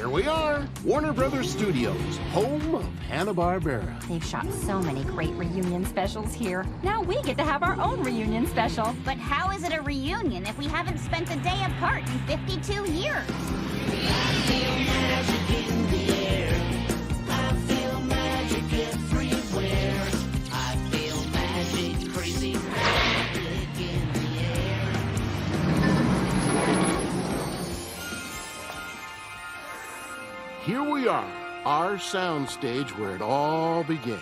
Here we are, Warner Brothers Studios, home of Hanna-Barbera. They've shot so many great reunion specials here. Now we get to have our own reunion special. But how is it a reunion if we haven't spent a day apart in 52 years? I feel magic in the air. I feel magic everywhere. I feel magic, crazy magic in the air. Here we are, our soundstage where it all began.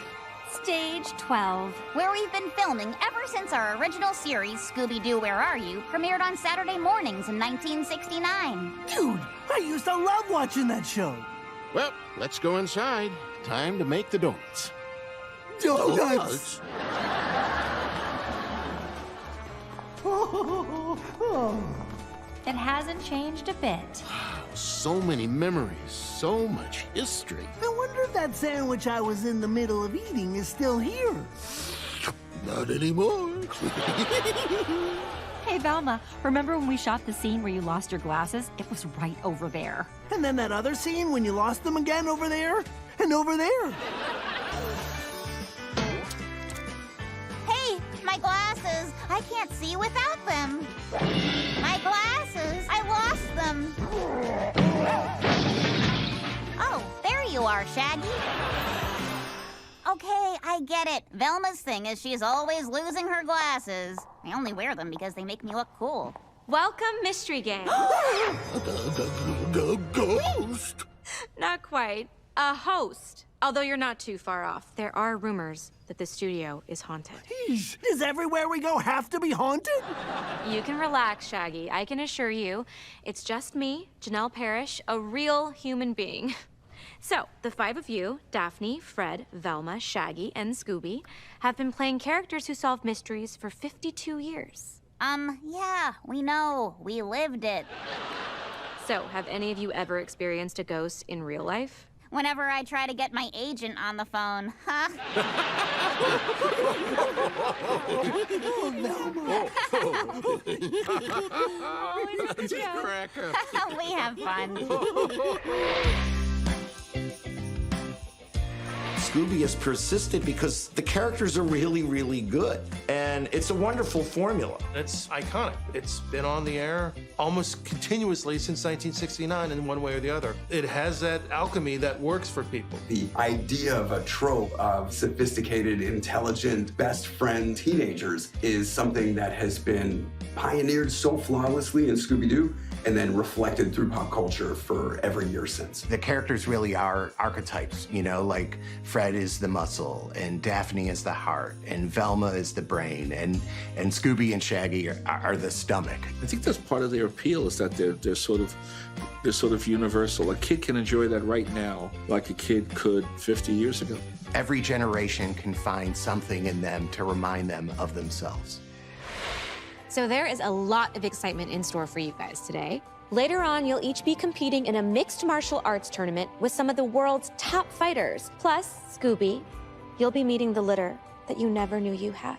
Stage 12. Where we've been filming ever since our original series, Scooby Doo, Where Are You?, premiered on Saturday mornings in 1969. Dude, I used to love watching that show. Well, let's go inside. Time to make the donuts. Donuts! It hasn't changed a bit. So many memories, so much history. I wonder if that sandwich I was in the middle of eating is still here. Not anymore. Hey, Velma, remember when we shot the scene where you lost your glasses? It was right over there. And then that other scene when you lost them again over there and over there. Hey, my glasses! I can't see without them. My glasses! I lost them. Oh, there you are, Shaggy. Okay, I get it. Velma's thing is she's always losing her glasses. I only wear them because they make me look cool. Welcome, Mystery Gang. Ghost! Not quite. A host. Although you're not too far off. There are rumors that the studio is haunted. Does everywhere we go have to be haunted? You can relax, Shaggy. I can assure you, it's just me, Janelle Parrish, a real human being. So, the five of you, Daphne, Fred, Velma, Shaggy, and Scooby, have been playing characters who solve mysteries for 52 years. Yeah, we know. We lived it. So, have any of you ever experienced a ghost in real life? Whenever I try to get my agent on the phone, huh? Crack up. We have fun. Scooby has persisted because the characters are really, really good. And it's a wonderful formula. It's iconic. It's been on the air almost continuously since 1969 in one way or the other. It has that alchemy that works for people. The idea of a trope of sophisticated, intelligent, best friend teenagers is something that has been pioneered so flawlessly in Scooby Doo and then reflected through pop culture for every year since. The characters really are archetypes, you know, like Fred is the muscle, and Daphne is the heart, and Velma is the brain, and Scooby and Shaggy are the stomach. I think that's part of their appeal, is that they're sort of universal. A kid can enjoy that right now like a kid could 50 years ago. Every generation can find something in them to remind them of themselves. So there is a lot of excitement in store for you guys today. Later on, you'll each be competing in a mixed martial arts tournament with some of the world's top fighters. Plus, Scooby, you'll be meeting the litter that you never knew you had.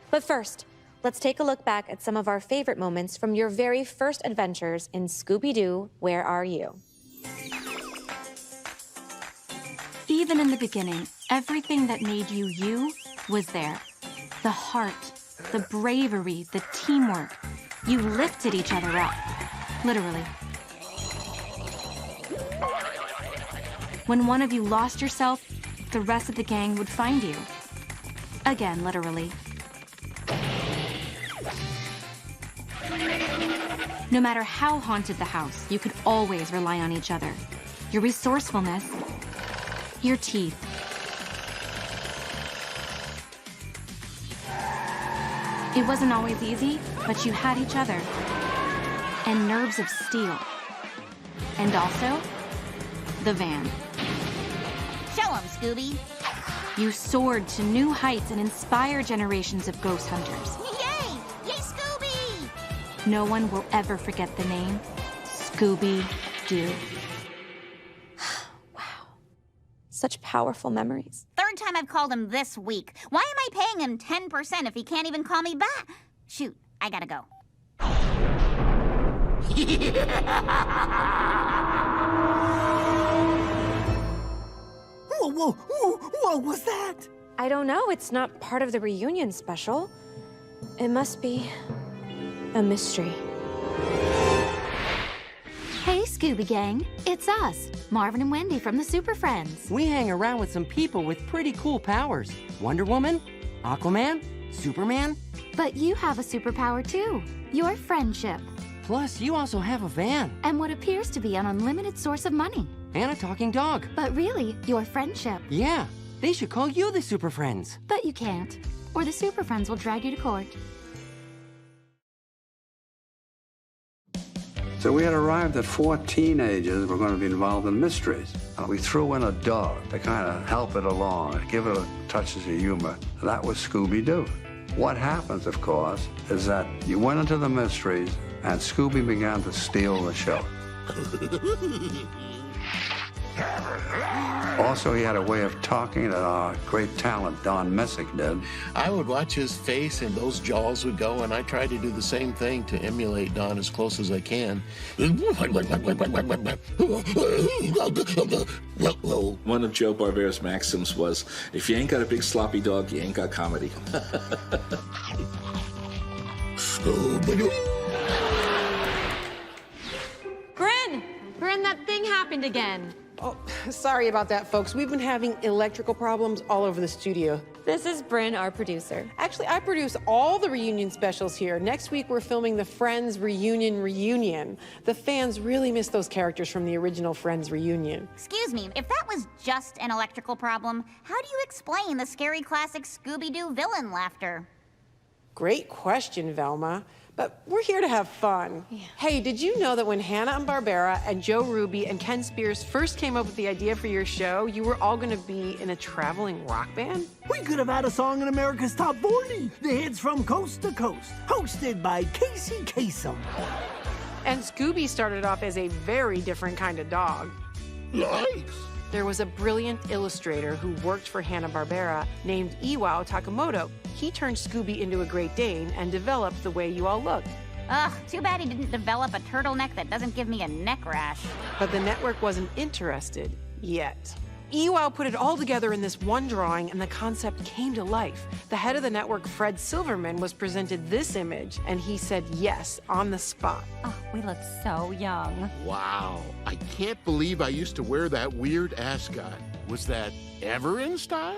But first, let's take a look back at some of our favorite moments from your very first adventures in Scooby Doo, Where Are You? Even in the beginning, everything that made you you was there. The heart, the bravery, the teamwork. You lifted each other up, literally. When one of you lost yourself, the rest of the gang would find you. Again, literally. No matter how haunted the house, you could always rely on each other. Your resourcefulness, your teeth. It wasn't always easy, but you had each other. And nerves of steel. And also, the van. Show 'em, Scooby. You soared to new heights and inspired generations of ghost hunters. Yay! Yay, Scooby! No one will ever forget the name Scooby Doo. Wow. Such powerful memories. Third time I've called him this week. Why am I paying him 10% if he can't even call me back? Shoot, I gotta go. Whoa, what was that? I don't know. It's not part of the reunion special. It must be a mystery. Hey, Scooby Gang. It's us, Marvin and Wendy from the Super Friends. We hang around with some people with pretty cool powers. Wonder Woman, Aquaman, Superman. But you have a superpower too, your friendship. Plus, you also have a van. And what appears to be an unlimited source of money. And a talking dog. But really, your friendship. Yeah, they should call you the Super Friends. But you can't, or the Super Friends will drag you to court. So we had arrived at 4 teenagers were going to be involved in mysteries. We threw in a dog to kind of help it along, give it touches of humor. That was Scooby Doo. What happens, of course, is that you went into the mysteries and Scooby began to steal the show. Also, he had a way of talking that our great talent, Don Messick, did. I would watch his face and those jaws would go, and I tried to do the same thing to emulate Don as close as I can. One of Joe Barbera's maxims was, if you ain't got a big sloppy dog, you ain't got comedy. Bryn, that thing happened again. Oh, sorry about that, folks. We've been having electrical problems all over the studio. This is Bryn, our producer. Actually, I produce all the reunion specials here. Next week, we're filming the Friends Reunion. The fans really miss those characters from the original Friends reunion. Excuse me, if that was just an electrical problem, how do you explain the scary classic Scooby Doo villain laughter? Great question, Velma. But we're here to have fun. Yeah. Hey, did you know that when Hanna-Barbera and Joe Ruby and Ken Spears first came up with the idea for your show, you were all gonna be in a traveling rock band? We could have had a song in America's Top 40, the hits from coast to coast, hosted by Casey Kasem. And Scooby started off as a very different kind of dog. Yikes! There was a brilliant illustrator who worked for Hanna-Barbera named Iwao Takamoto. He turned Scooby into a Great Dane and developed the way you all look. Ugh, too bad he didn't develop a turtleneck that doesn't give me a neck rash. But the network wasn't interested yet. Iwao put it all together in this one drawing, and the concept came to life. The head of the network, Fred Silverman, was presented this image, and he said yes on the spot. Oh, we look so young. Wow, I can't believe I used to wear that weird ascot. Was that ever in style?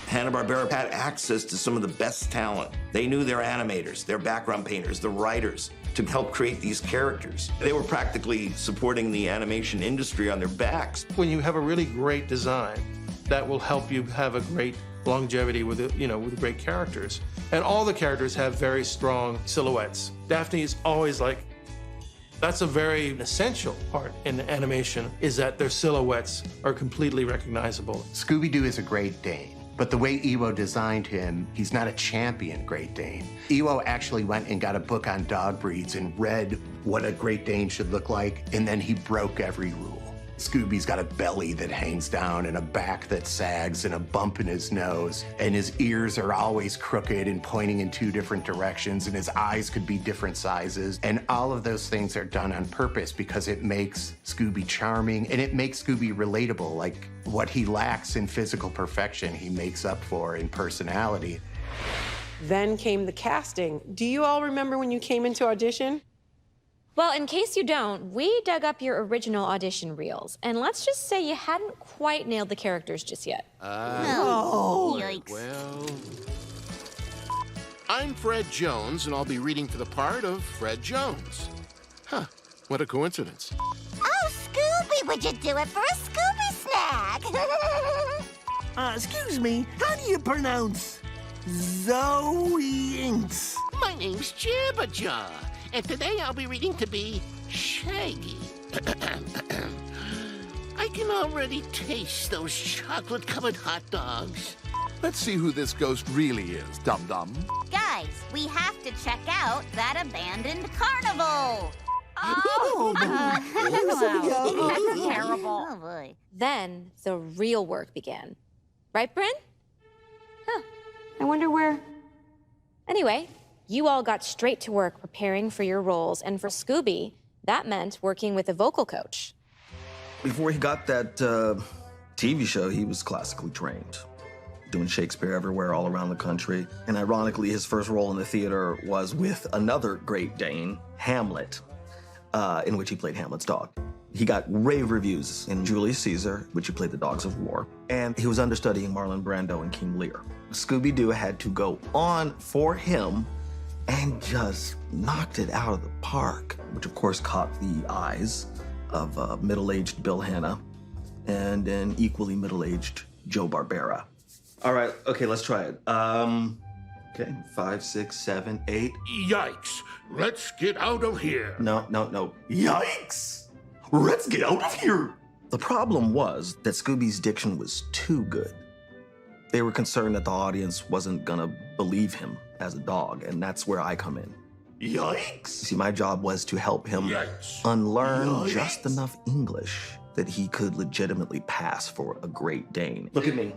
Hanna-Barbera had access to some of the best talent. They knew their animators, their background painters, the writers, to help create these characters. They were practically supporting the animation industry on their backs. When you have a really great design, that will help you have a great longevity with with great characters. And all the characters have very strong silhouettes. Daphne is always like, that's a very essential part in animation, is that their silhouettes are completely recognizable. Scooby-Doo is a Great Dane. But the way Iwao designed him, he's not a champion Great Dane. Iwao actually went and got a book on dog breeds and read what a Great Dane should look like, and then he broke every rule. Scooby's got a belly that hangs down and a back that sags and a bump in his nose, and his ears are always crooked and pointing in 2 different directions, and his eyes could be different sizes. And all of those things are done on purpose because it makes Scooby charming and it makes Scooby relatable. Like, what he lacks in physical perfection, he makes up for in personality. Then came the casting. Do you all remember when you came into audition? Well, in case you don't, we dug up your original audition reels, and let's just say you hadn't quite nailed the characters just yet. Yikes. Well, I'm Fred Jones, and I'll be reading for the part of Fred Jones. Huh, what a coincidence. Oh, Scooby, would you do it for a Scooby snack? Excuse me, how do you pronounce Zoe Inks? My name's Jabberjaw, and today I'll be reading to be Shaggy. I can already taste those chocolate-covered hot dogs. Let's see who this ghost really is, dum-dum. Guys, we have to check out that abandoned carnival. Oh, that's terrible. Oh, boy. Then the real work began. Right, Bryn? Huh. I wonder where... Anyway, you all got straight to work preparing for your roles, and for Scooby, that meant working with a vocal coach. Before he got that TV show, he was classically trained, doing Shakespeare everywhere, all around the country. And ironically, his first role in the theater was with another Great Dane, Hamlet, in which he played Hamlet's dog. He got rave reviews in Julius Caesar, which he played the Dogs of War, and he was understudying Marlon Brando in King Lear. Scooby Doo had to go on for him and just knocked it out of the park, which of course caught the eyes of middle-aged Bill Hanna and an equally middle-aged Joe Barbera. All right, okay, let's try it. Okay, 5, 6, 7, 8. Yikes! Let's get out of here. No. Yikes! Let's get out of here! The problem was that Scooby's diction was too good. They were concerned that the audience wasn't gonna believe him as a dog, and that's where I come in. Yikes! See, my job was to help him unlearn just enough English that he could legitimately pass for a Great Dane. Look at me.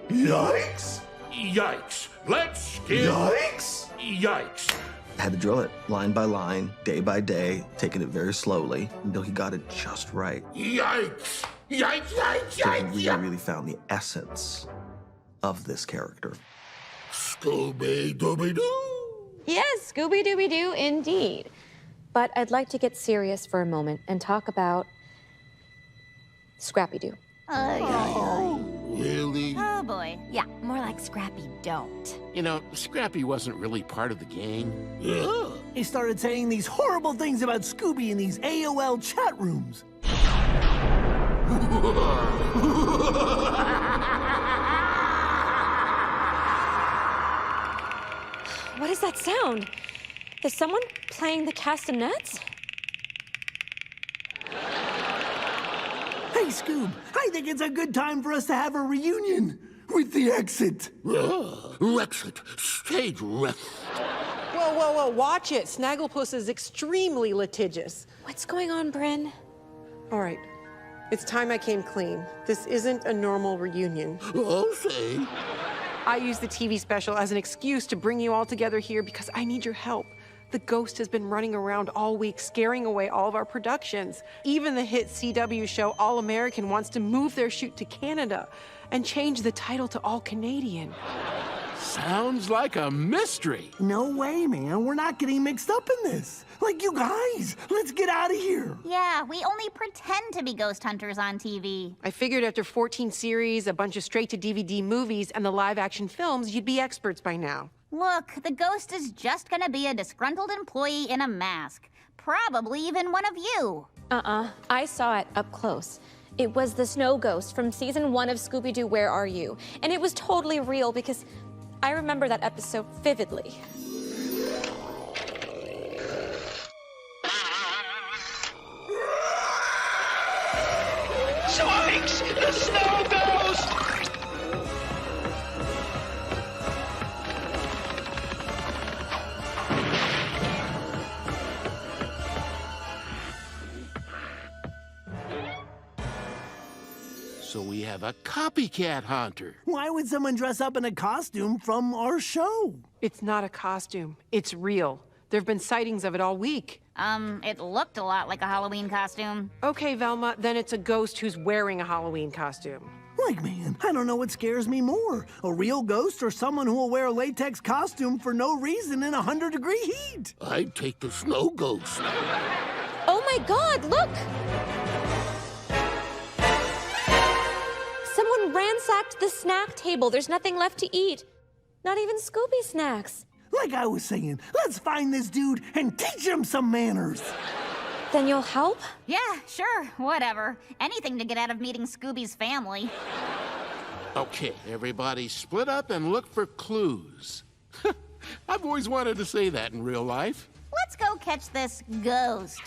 Yikes! Yikes! Let's get... Yikes! Yikes! I had to drill it line by line, day by day, taking it very slowly until he got it just right. Yikes! Yikes! So he really found the essence of this character. Scooby-Dooby-Doo! Yes, Scooby-Dooby-Doo indeed. But I'd like to get serious for a moment and talk about Scrappy-Doo. Really? Oh, boy. Yeah, more like Scrappy don't. You know, Scrappy wasn't really part of the gang. Yeah. He started saying these horrible things about Scooby in these AOL chat rooms. What is that sound? Is someone playing the castanets? Hey, Scoob, I think it's a good time for us to have a reunion with the Exit. Exit. Stage left. Whoa, watch it. Snagglepuss is extremely litigious. What's going on, Bryn? All right, it's time I came clean. This isn't a normal reunion. I'll say. I used the TV special as an excuse to bring you all together here because I need your help. The ghost has been running around all week, scaring away all of our productions. Even the hit CW show All American wants to move their shoot to Canada and change the title to All Canadian. Sounds like a mystery. No way, man. We're not getting mixed up in this. Like, you guys, let's get out of here. Yeah, we only pretend to be ghost hunters on TV. I figured after 14 series, a bunch of straight-to-DVD movies, and the live-action films, you'd be experts by now. Look, the ghost is just gonna be a disgruntled employee in a mask. Probably even one of you. I saw it up close. It was the snow ghost from season 1 of Scooby-Doo, Where Are You? And it was totally real because I remember that episode vividly. Zoinks! The snow ghost! So we have a copycat hunter. Why would someone dress up in a costume from our show? It's not a costume. It's real. There have been sightings of it all week. It looked a lot like a Halloween costume. Okay, Velma, then it's a ghost who's wearing a Halloween costume. Like, man, I don't know what scares me more. A real ghost or someone who will wear a latex costume for no reason in 100-degree heat? I'd take the snow ghost. Oh my God, look! Someone ransacked the snack table. There's nothing left to eat. Not even Scooby snacks. Like I was saying, let's find this dude and teach him some manners. Then you'll help? Yeah, sure, whatever. Anything to get out of meeting Scooby's family. Okay, everybody split up and look for clues. I've always wanted to say that in real life. Let's go catch this ghost.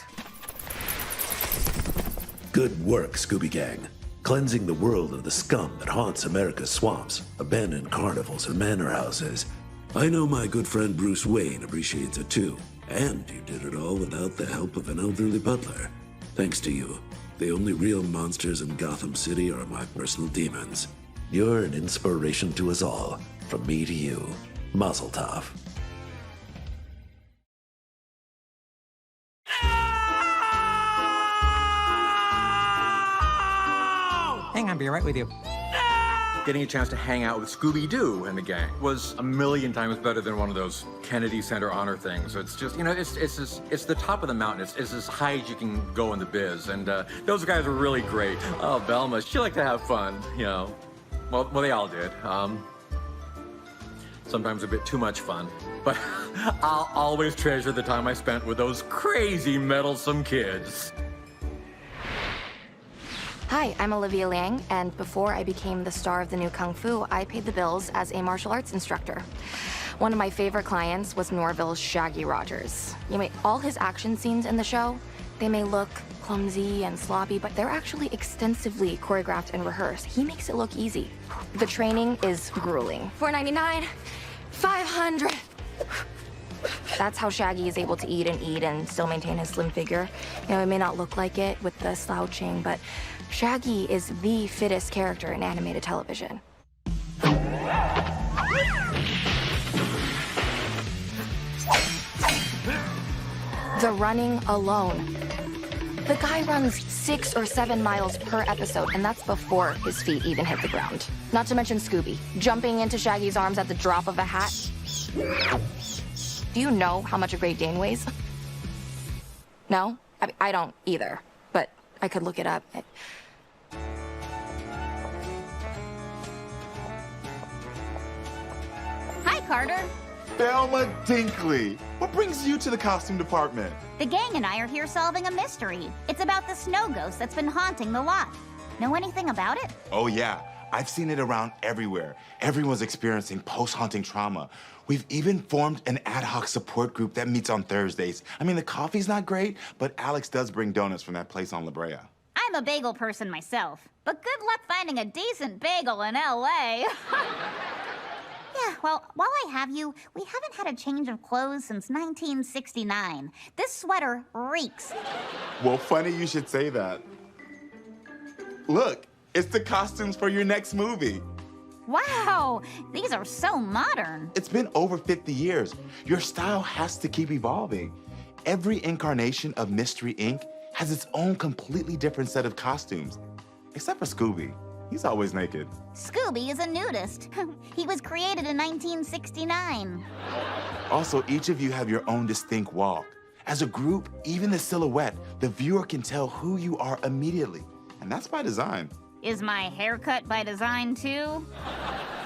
Good work, Scooby Gang. Cleansing the world of the scum that haunts America's swamps, abandoned carnivals, and manor houses. I know my good friend Bruce Wayne appreciates it too. And you did it all without the help of an elderly butler. Thanks to you, the only real monsters in Gotham City are my personal demons. You're an inspiration to us all. From me to you. Mazel tov. Hang on, be right with you. Getting a chance to hang out with Scooby Doo and the gang was a million times better than one of those Kennedy Center honor things. It's just, you know, it's the top of the mountain. It's as high as you can go in the biz. And those guys were really great. Oh, Velma, she liked to have fun, you know. Well, they all did. Sometimes a bit too much fun. But I'll always treasure the time I spent with those crazy meddlesome kids. Hi, I'm Olivia Liang, and before I became the star of the new Kung Fu, I paid the bills as a martial arts instructor. One of my favorite clients was Norville's Shaggy Rogers. You know, all his action scenes in the show, they may look clumsy and sloppy, but they're actually extensively choreographed and rehearsed. He makes it look easy. The training is grueling. $4.99, $500. That's how Shaggy is able to eat and still maintain his slim figure. You know, it may not look like it with the slouching, but Shaggy is the fittest character in animated television. The running alone. The guy runs 6 or 7 miles per episode, and that's before his feet even hit the ground. Not to mention Scooby, jumping into Shaggy's arms at the drop of a hat. Do you know how much a Great Dane weighs? No? I don't either, but I could look it up. Hi, Carter. Velma Dinkley, what brings you to the costume department? The gang and I are here solving a mystery. It's about the snow ghost that's been haunting the lot. Know anything about it? Oh yeah, I've seen it around everywhere. Everyone's experiencing post-haunting trauma. We've even formed an ad hoc support group that meets on Thursdays. I mean, the coffee's not great, but Alex does bring donuts from that place on La Brea. I'm a bagel person myself, but good luck finding a decent bagel in L.A. Yeah, well, while I have you, we haven't had a change of clothes since 1969. This sweater reeks. Well, funny you should say that. Look, it's the costumes for your next movie. Wow, these are so modern. It's been over 50 years. Your style has to keep evolving. Every incarnation of Mystery Inc. has its own completely different set of costumes. Except for Scooby. He's always naked. Scooby is a nudist. He was created in 1969. Also, each of you have your own distinct walk. As a group, even the silhouette, the viewer can tell who you are immediately. And that's by design. Is my haircut by design too?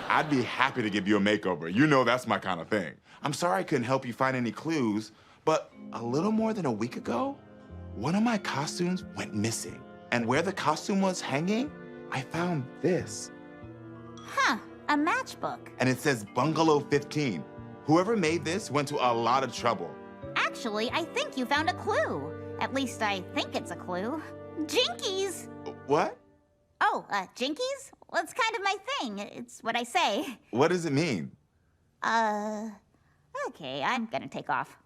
I'd be happy to give you a makeover. You know that's my kind of thing. I'm sorry I couldn't help you find any clues, but a little more than a week ago, one of my costumes went missing. And where the costume was hanging, I found this. Huh, a matchbook. And it says Bungalow 15. Whoever made this went to a lot of trouble. Actually, I think you found a clue. At least I think it's a clue. Jinkies! What? Oh, jinkies? Well, it's kind of my thing. It's what I say. What does it mean? Okay, I'm gonna take off.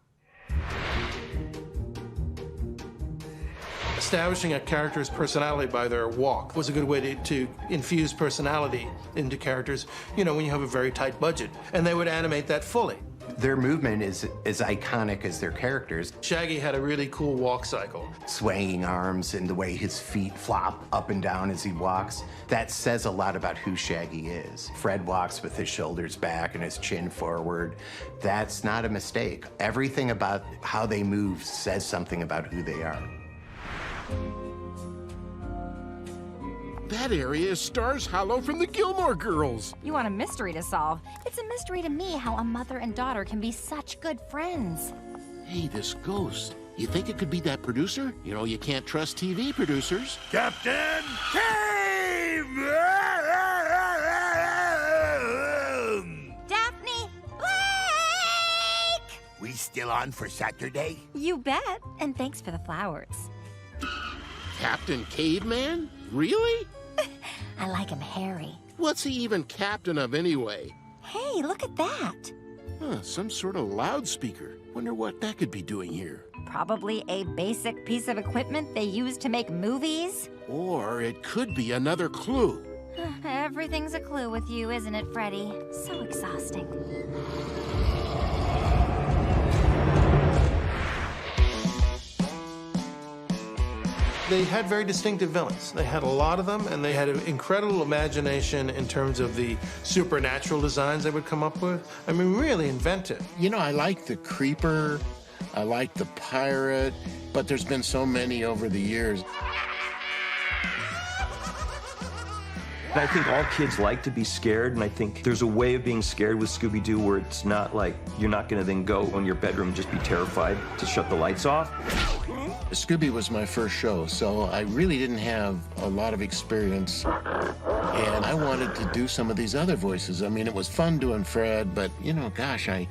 Establishing a character's personality by their walk was a good way to infuse personality into characters, you know, when you have a very tight budget. And they would animate that fully. Their movement is as iconic as their characters. Shaggy had a really cool walk cycle. Swaying arms and the way his feet flop up and down as he walks. That says a lot about who Shaggy is. Fred walks with his shoulders back and his chin forward. That's not a mistake. Everything about how they move says something about who they are. That area is Stars Hollow from the Gilmore Girls. You want a mystery to solve? It's a mystery to me how a mother and daughter can be such good friends. Hey, this ghost. You think it could be that producer? You know, you can't trust TV producers. Captain Cave! Daphne! Blake! We still on for Saturday? You bet. And thanks for the flowers. Captain Caveman? Really? I like him hairy. What's he even captain of anyway? Hey, look at that. Huh, some sort of loudspeaker. Wonder what that could be doing here. Probably a basic piece of equipment they use to make movies. Or it could be another clue. Everything's a clue with you, isn't it, Freddy? So exhausting. They had very distinctive villains. They had a lot of them, and they had an incredible imagination in terms of the supernatural designs they would come up with. I mean, really inventive. You know, I like the creeper, I like the pirate, but there's been so many over the years. I think all kids like to be scared, and I think there's a way of being scared with Scooby Doo where it's not like you're not going to then go in your bedroom and just be terrified to shut the lights off. Scooby was my first show, so I really didn't have a lot of experience, and I wanted to do some of these other voices. I mean, it was fun doing Fred, but, you know, gosh, I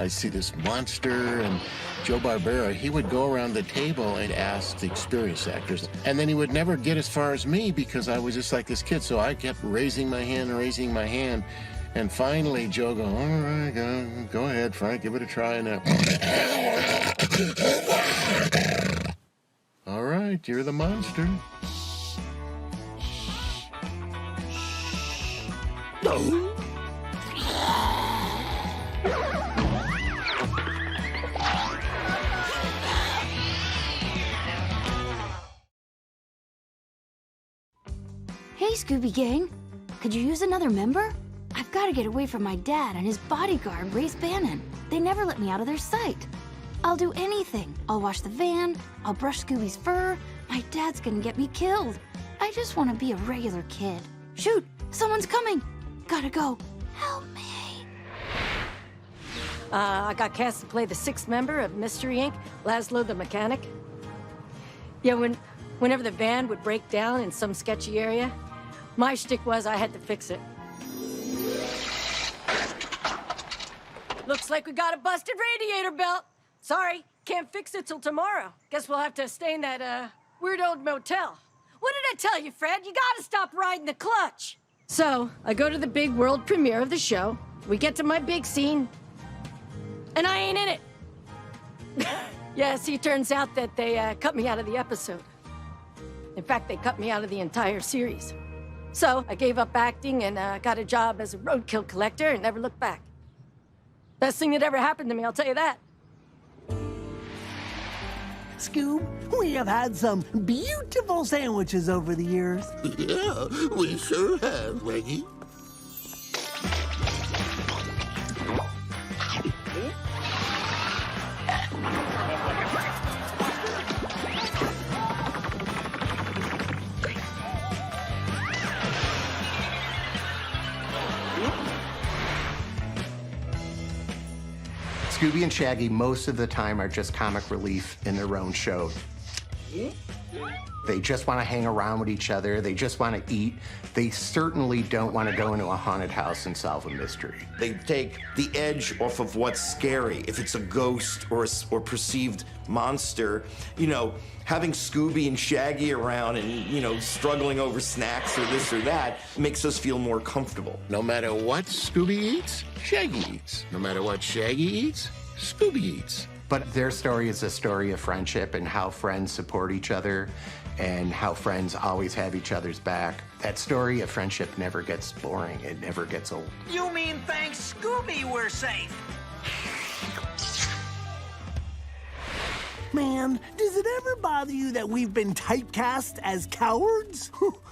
see this monster, and Joe Barbera, he would go around the table and ask the experienced actors, and then he would never get as far as me because I was just like this kid, so I kept raising my hand, and finally Joe go, all right, go ahead, Frank, give it a try now. All right, you're the monster. Hey, Scooby Gang. Could you use another member? I've got to get away from my dad and his bodyguard, Race Bannon. They never let me out of their sight. I'll do anything. I'll wash the van. I'll brush Scooby's fur. My dad's gonna get me killed. I just want to be a regular kid. Shoot! Someone's coming! Gotta go. Help me. I got cast to play the sixth member of Mystery Inc., Laszlo the Mechanic. Yeah, whenever the van would break down in some sketchy area, my shtick was I had to fix it. Looks like we got a busted radiator belt. Sorry, can't fix it till tomorrow. Guess we'll have to stay in that, weird old motel. What did I tell you, Fred? You gotta stop riding the clutch. So, I go to the big world premiere of the show. We get to my big scene, and I ain't in it. Yeah, see, turns out that they cut me out of the episode. In fact, they cut me out of the entire series. So, I gave up acting and got a job as a roadkill collector and never looked back. Best thing that ever happened to me, I'll tell you that. Scoob, we have had some beautiful sandwiches over the years. Yeah, we sure have, Reggie. Scooby and Shaggy most of the time are just comic relief in their own show. They just want to hang around with each other. They just want to eat. They certainly don't want to go into a haunted house and solve a mystery. They take the edge off of what's scary. If it's a ghost or perceived monster, you know, having Scooby and Shaggy around and, you know, struggling over snacks or this or that makes us feel more comfortable. No matter what Scooby eats, Shaggy eats. No matter what Shaggy eats, Scooby eats. But their story is a story of friendship and how friends support each other and how friends always have each other's back. That story of friendship never gets boring. It never gets old. You mean thanks Scooby we're safe? Man, does it ever bother you that we've been typecast as cowards?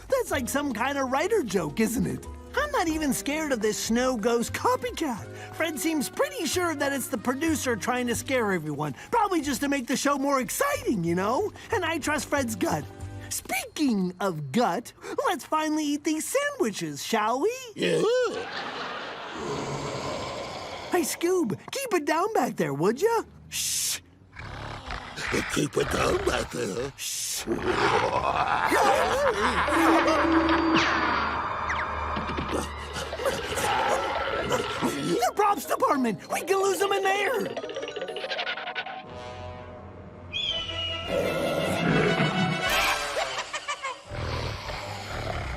That's like some kind of writer joke, isn't it? I'm not even scared of this snow ghost copycat. Fred seems pretty sure that it's the producer trying to scare everyone, probably just to make the show more exciting, you know? And I trust Fred's gut. Speaking of gut, let's finally eat these sandwiches, shall we? Yeah. Hey, Scoob, keep it down back there, would ya? Shh. Keep it down back there. Shh. The props department! We can lose them in there!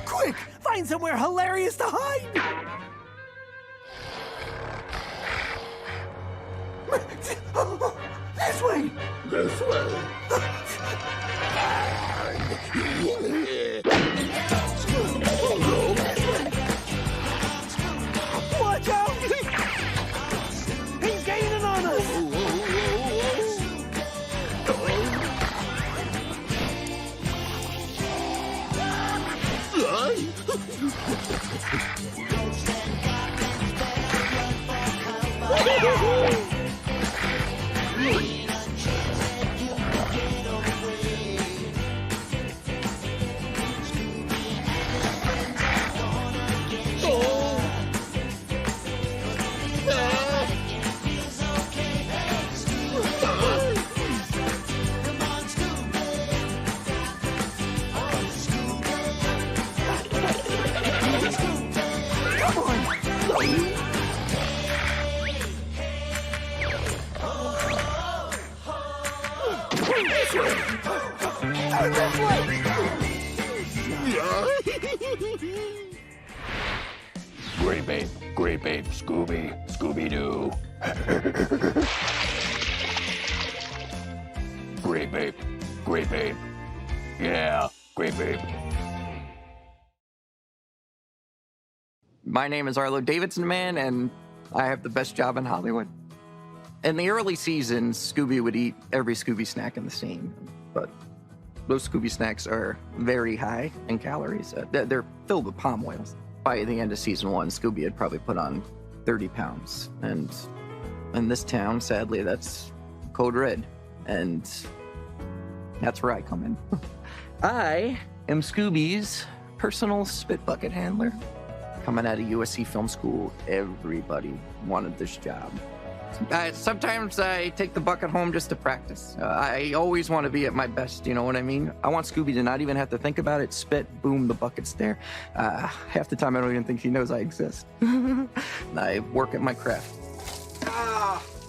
Quick! Find somewhere hilarious to hide! This way! This way. Watch out! He's gaining on us! Great babe, Scooby Doo. Great babe. Yeah, great babe. My name is Arlo Davidson, man, and I have the best job in Hollywood. In the early seasons, Scooby would eat every Scooby snack in the scene, but those Scooby snacks are very high in calories. They're filled with palm oils. By the end of season 1, Scooby had probably put on 30 pounds. And in this town, sadly, that's code red. And that's where I come in. I am Scooby's personal spit bucket handler. Coming out of USC Film School, everybody wanted this job. Sometimes I take the bucket home just to practice. I always want to be at my best, you know what I mean? I want Scooby to not even have to think about it. Spit, boom, the bucket's there. Half the time I don't even think he knows I exist. I work at my craft.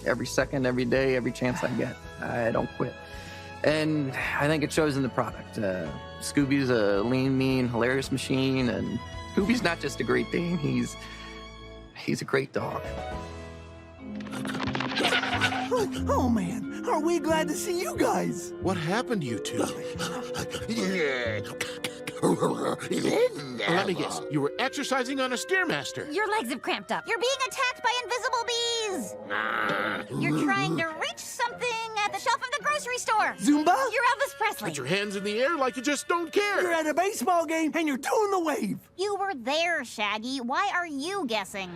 Every second, every day, every chance I get. I don't quit. And I think it shows in the product. Scooby's a lean, mean, hilarious machine, and Scooby's not just a Great Dane, he's a great dog. Oh, man, are we glad to see you guys? What happened to you two? Let me guess. You were exercising on a Stairmaster. Your legs have cramped up. You're being attacked by invisible bees. You're trying to reach something at the shelf of the grocery store. Zumba? You're Elvis Presley. Put your hands in the air like you just don't care. You're at a baseball game and you're doing the wave. You were there, Shaggy. Why are you guessing?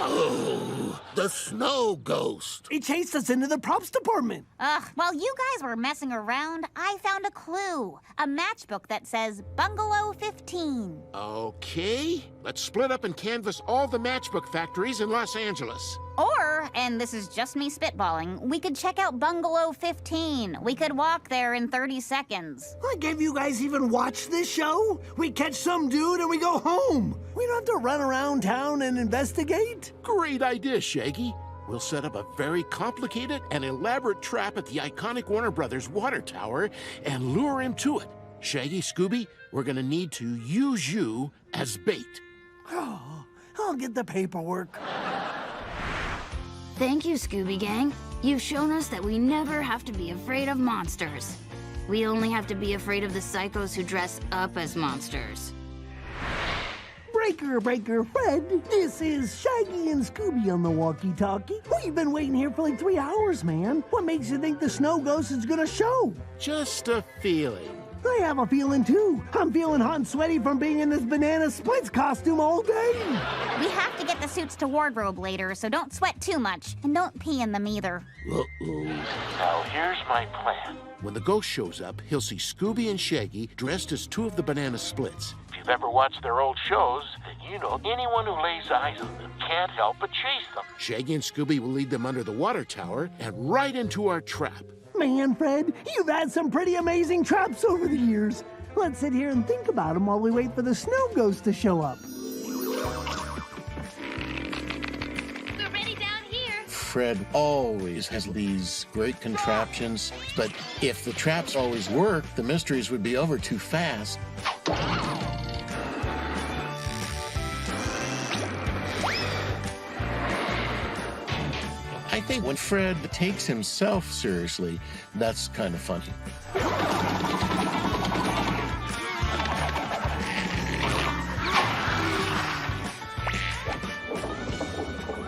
Oh, the snow ghost. It chased us into the props department. While you guys were messing around, I found a clue. A matchbook that says Bungalow 15. Okay, let's split up and canvass all the matchbook factories in Los Angeles. Or, and this is just me spitballing, we could check out Bungalow 15. We could walk there in 30 seconds. Like, have you guys even watched this show? We catch some dude and we go home. We don't have to run around town and investigate. Great idea, Shaggy. We'll set up a very complicated and elaborate trap at the iconic Warner Brothers water tower and lure him to it. Shaggy, Scooby, we're gonna need to use you as bait. Oh, I'll get the paperwork. Thank you, Scooby Gang. You've shown us that we never have to be afraid of monsters. We only have to be afraid of the psychos who dress up as monsters. Breaker, Fred. This is Shaggy and Scooby on the walkie-talkie. We've been waiting here for like 3 hours, man. What makes you think the snow ghost is gonna show? Just a feeling. I have a feeling, too. I'm feeling hot and sweaty from being in this banana splits costume all day. We have to get the suits to wardrobe later, so don't sweat too much. And don't pee in them either. Uh-oh. Now here's my plan. When the ghost shows up, he'll see Scooby and Shaggy dressed as 2 of the banana splits. If you've ever watched their old shows, then you know anyone who lays eyes on them can't help but chase them. Shaggy and Scooby will lead them under the water tower and right into our trap. Man, Fred, you've had some pretty amazing traps over the years. Let's sit here and think about them while we wait for the snow ghost to show up. We're ready down here. Fred always has these great contraptions, but if the traps always worked, the mysteries would be over too fast. I think when Fred takes himself seriously, that's kind of funny.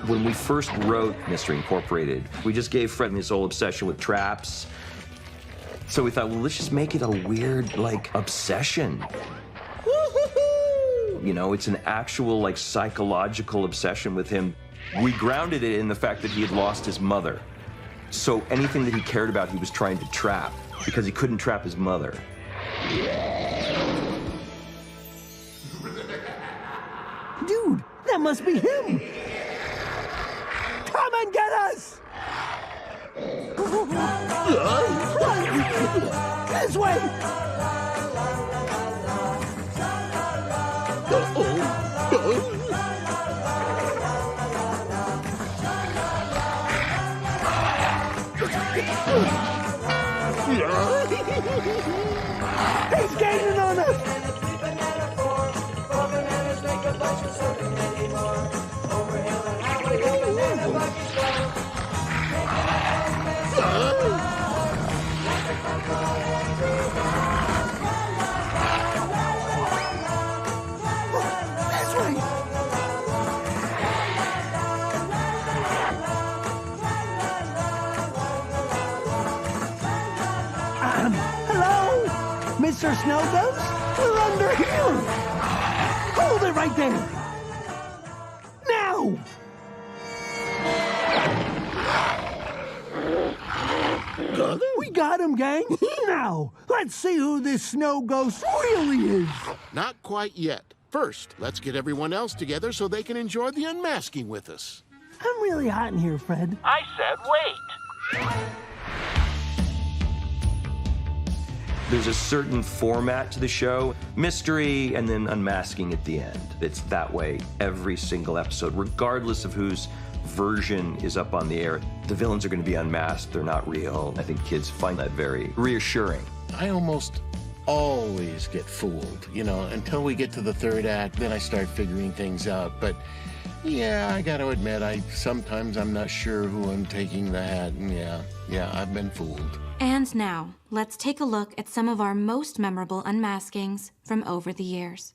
When we first wrote Mystery Incorporated, we just gave Fred this whole obsession with traps. So we thought, well, let's just make it a weird, like, obsession. You know, it's an actual, like, psychological obsession with him. We grounded it in the fact that he had lost his mother. So anything that he cared about, he was trying to trap, because he couldn't trap his mother. Dude, that must be him! Come and get us! This way! He's gaining on us! Hello? Mr. Snow Ghost? We're under here! Hold it right there! Now! We got him, gang! Now, let's see who this Snow Ghost really is! Not quite yet. First, let's get everyone else together so they can enjoy the unmasking with us. I'm really hot in here, Fred. I said wait. There's a certain format to the show, mystery and then unmasking at the end. It's that way every single episode, regardless of whose version is up on the air. The villains are going to be unmasked, they're not real. I think kids find that very reassuring. I almost always get fooled, you know, until we get to the third act, then I start figuring things out. But yeah, I got to admit, sometimes I'm not sure who I'm taking the hat, and yeah, I've been fooled. And now, let's take a look at some of our most memorable unmaskings from over the years.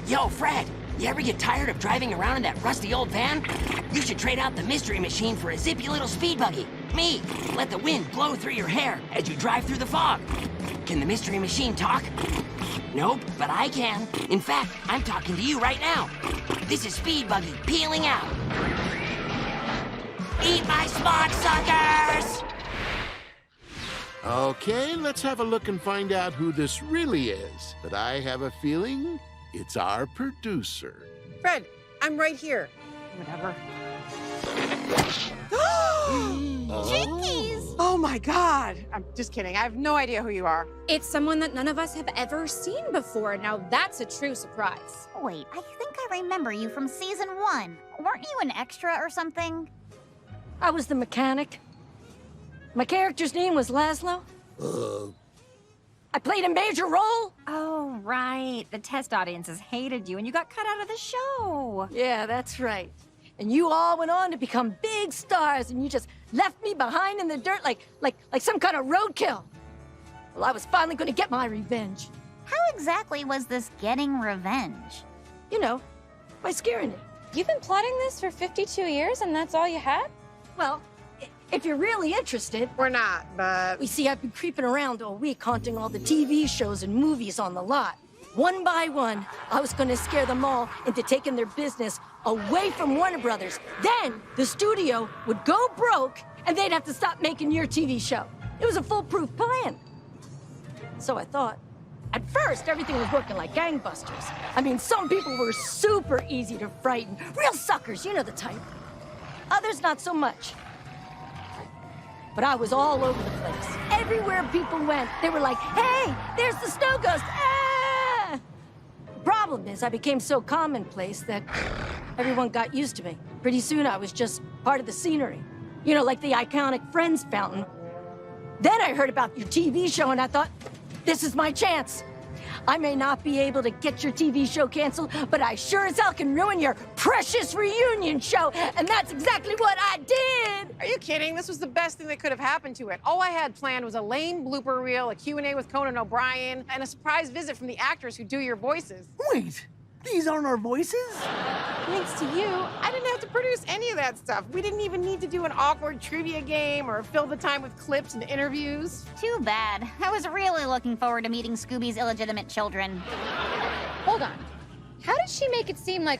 Yo, Fred, you ever get tired of driving around in that rusty old van? You should trade out the mystery machine for a zippy little speed buggy. Me, let the wind blow through your hair as you drive through the fog. Can the mystery machine talk? Nope, but I can. In fact, I'm talking to you right now. This is Speed Buggy peeling out. Eat my smog suckers! Okay, let's have a look and find out who this really is. But I have a feeling it's our producer. Fred, I'm right here. Whatever. Jinkies! Oh my God! I'm just kidding. I have no idea who you are. It's someone that none of us have ever seen before. Now that's a true surprise. Wait, I think I remember you from season 1. Weren't you an extra or something? I was the mechanic. My character's name was Laszlo. I played a major role. Oh, right. The test audiences hated you and you got cut out of the show. Yeah, that's right. And you all went on to become big stars and you just left me behind in the dirt like some kind of roadkill. Well, I was finally going to get my revenge. How exactly was this getting revenge? You know, by scaring it. You've been plotting this for 52 years and that's all you had? Well, if you're really interested... We're not, but... We see I've been creeping around all week haunting all the TV shows and movies on the lot. One by one, I was gonna scare them all into taking their business away from Warner Brothers. Then the studio would go broke and they'd have to stop making your TV show. It was a foolproof plan. So I thought. At first, everything was working like gangbusters. I mean, some people were super easy to frighten. Real suckers, you know the type. Others, not so much. But I was all over the place. Everywhere people went, they were like, hey, there's the snow ghost, ah! The problem is I became so commonplace that everyone got used to me. Pretty soon I was just part of the scenery. You know, like the iconic Friends fountain. Then I heard about your TV show and I thought, this is my chance. I may not be able to get your TV show canceled, but I sure as hell can ruin your precious reunion show, and that's exactly what I did! Are you kidding? This was the best thing that could have happened to it. All I had planned was a lame blooper reel, a Q&A with Conan O'Brien, and a surprise visit from the actors who do your voices. Wait, these aren't our voices? Thanks to you, I didn't have to produce any of that stuff. We didn't even need to do an awkward trivia game or fill the time with clips and interviews. Too bad. I was really looking forward to meeting Scooby's illegitimate children. Hold on. How did she make it seem like